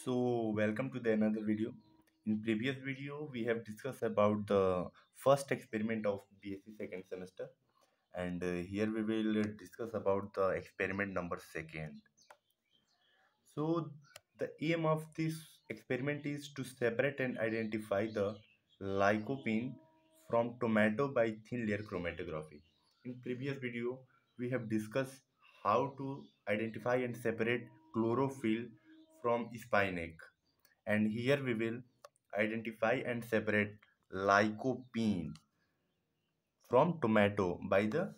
Welcome to the another video. In previous video, we have discussed about the first experiment of BSc second semester, and here we will discuss about the experiment number second. So, the aim of this experiment is to separate and identify the lycopene from tomato by thin layer chromatography. In previous video, we have discussed how to identify and separate chlorophyll from spinach, and here we will identify and separate lycopene from tomato by the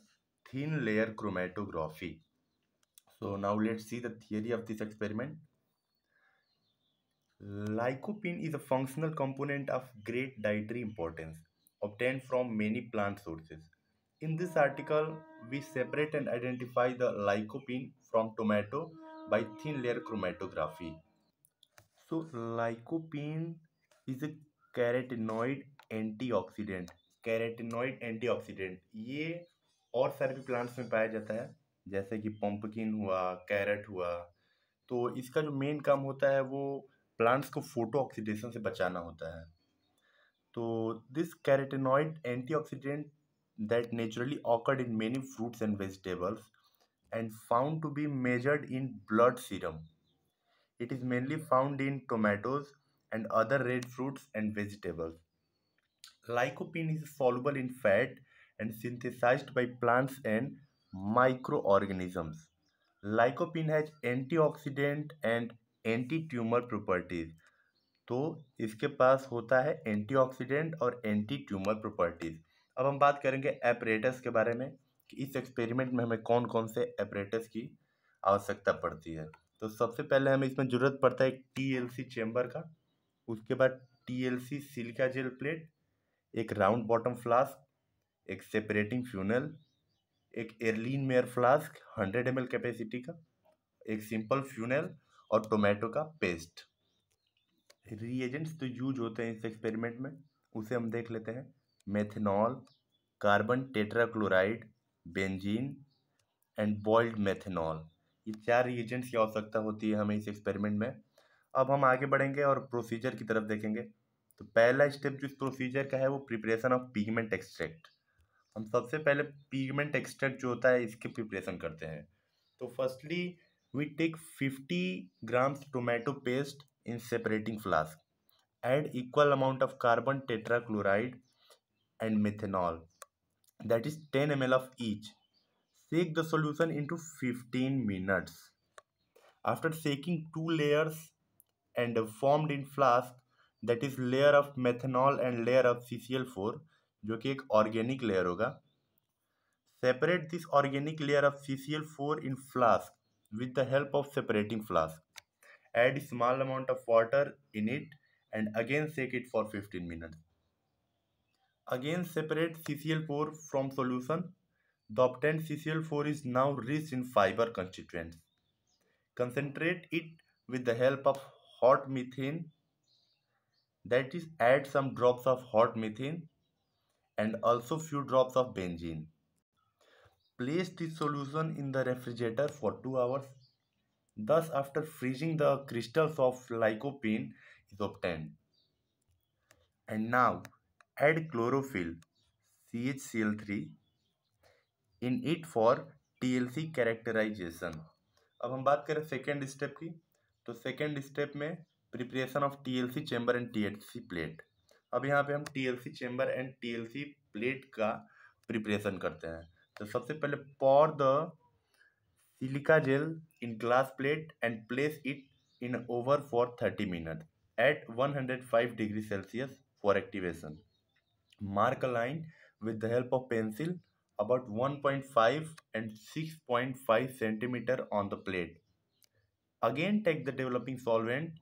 thin layer chromatography. So now let's see the theory of this experiment. Lycopene is a functional component of great dietary importance obtained from many plant sources. In this article, we separate and identify the lycopene from tomato by thin layer chromatography. So, lycopene is a carotenoid antioxidant carotenoid antioxidant ये और सारे भी plants में पाया जाता है, जैसे कि पंपकिन हुआ, कैरेट हुआ। तो इसका जो मेन काम होता है वो प्लांट्स को फोटो ऑक्सीडेशन से बचाना होता है। तो this carotenoid antioxidant that naturally occurred in many fruits and vegetables and found to be measured in blood serum. It is mainly found in tomatoes and other red fruits and vegetables. Lycopene is soluble in fat and synthesized by plants and microorganisms. Lycopene has antioxidant and anti-tumor properties. तो इसके पास होता है antioxidant और anti tumour properties. अब हम बात करेंगे apparatus के बारे में कि इस एक्सपेरिमेंट में हमें कौन कौन से एपरेटस की आवश्यकता पड़ती है। तो सबसे पहले हमें इसमें जरूरत पड़ता है एक टीएलसी चेम्बर का, उसके बाद टीएलसी सिलिका जेल प्लेट, एक राउंड बॉटम फ्लास्क, एक सेपरेटिंग फ्यूनल, एक एर्लीन मेयर फ्लास्क 100 ml कैपेसिटी का, एक सिंपल फ्यूनल और टोमेटो का पेस्ट। रिएजेंट्स तो यूज होते हैं इस एक्सपेरिमेंट में, उसे हम देख लेते हैं। Methanol, carbon tetrachloride, benzene and boiled methanol, ये 4 रिएजेंट्स की आवश्यकता होती है हमें इस एक्सपेरिमेंट में। अब हम आगे बढ़ेंगे और प्रोसीजर की तरफ देखेंगे। तो पहला स्टेप जो इस प्रोसीजर का है वो प्रिपरेशन ऑफ पिगमेंट एक्सट्रैक्ट। हम सबसे पहले पिगमेंट एक्सट्रैक्ट जो होता है इसकी प्रिपरेशन करते हैं। तो firstly we take 50 grams tomato paste in separating flask. Add equal amount of carbon tetrachloride and methanol, that is 10 ml of each. Shake the solution into 15 minutes. After shaking 2 layers and formed in flask, that is layer of methanol and layer of CCl4, जो कि एक organic layer होगा। Separate this organic layer of CCl4 in flask with the help of separating flask. Add small amount of water in it and again shake it for 15 minutes. Again separate CCl4 from solution. The obtained CCl4 is now rich in fiber constituents. Concentrate it with the help of hot methane, that is add some drops of hot methane and also few drops of benzene. Place this solution in the refrigerator for 2 hours. Thus, after freezing, the crystals of lycopene is obtained. And now, add chlorophyll CHCl3 in it for TLC characterization. अब हम बात करें second step की। तो second step में preparation of TLC chamber and TLC plate. अब यहाँ पे हम TLC chamber and TLC plate का प्रिपरेशन करते हैं। तो सबसे पहले pour the silica gel in glass plate and place it in oven for 30 minutes at 105 degrees Celsius for activation. Mark a line with the help of pencil about 1.5 and 6.5 centimeter on the plate. Again take the developing solvent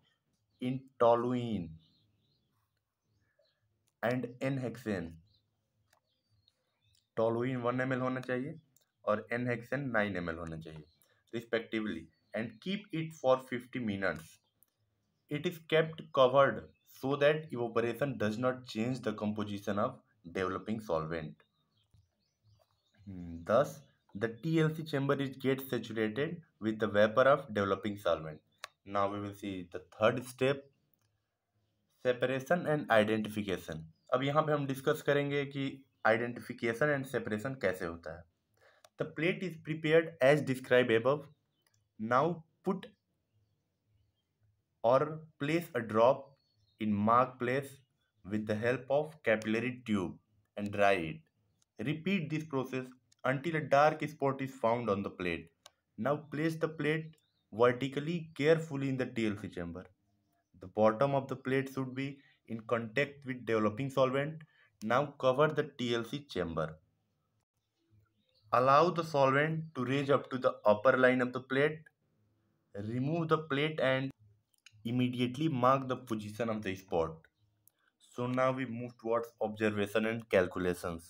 in toluene and N-hexane. Toluene 1 ml होना चाहिए और N-hexane 9 ml होना चाहिए respectively, and keep it for 50 minutes. It is kept covered so that evaporation does not change the composition of developing solvent. Thus, the TLC chamber is gets saturated with the vapor of developing solvent. Now we will see the third step, separation and identification. अब यहाँ पे हम discuss करेंगे कि identification and separation कैसे होता है। The plate is prepared as describe above. Now put or place a drop in mark place with the help of capillary tube and dry it. Repeat this process until a dark spot is found on the plate. Now place the plate vertically carefully in the TLC chamber. The bottom of the plate should be in contact with developing solvent. Now cover the TLC chamber. Allow the solvent to raise up to the upper line of the plate. Remove the plate and immediately mark the position of the spot. So now we move towards observation and calculations.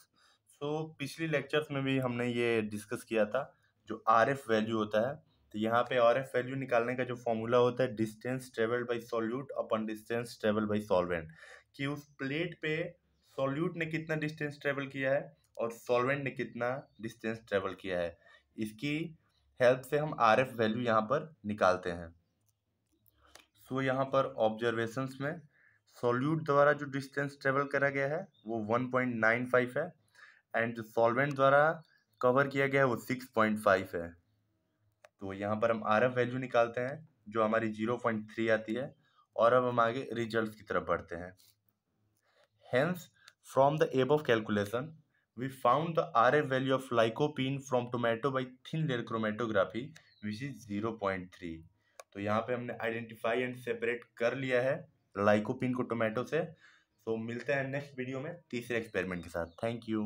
So पिछली lectures में भी हमने ये discuss किया था जो R F value होता है। तो यहाँ पे आर एफ वैल्यू निकालने का जो फॉर्मूला होता है distance travelled by solute upon distance travelled by solvent, कि उस प्लेट पे सॉल्यूट ने कितना डिस्टेंस ट्रेवल किया है और सॉल्वेंट ने कितना डिस्टेंस ट्रेवल किया है। इसकी हेल्प से हम आर एफ वैल्यू यहाँ पर निकालते हैं। सो यहाँ पर ऑब्जर्वेशंस में सॉल्यूट द्वारा जो डिस्टेंस ट्रेवल करा गया है वो 1.95 है एंड जो सॉल्वेंट द्वारा कवर किया गया है वो 6.5 है। तो यहाँ पर हम आर एफ वैल्यू निकालते हैं जो हमारी 0.3 आती है। और अब हम आगे रिजल्ट की तरफ बढ़ते हैं। Hence, from the above calculation, we found the RF value of lycopene from tomato by thin layer chromatography, which is 0.3. तो यहाँ पे हमने आइडेंटिफाई एंड सेपरेट कर लिया है लाइकोपिन को टोमेटो से। तो मिलते हैं नेक्स्ट वीडियो में तीसरे एक्सपेरिमेंट के साथ। Thank you.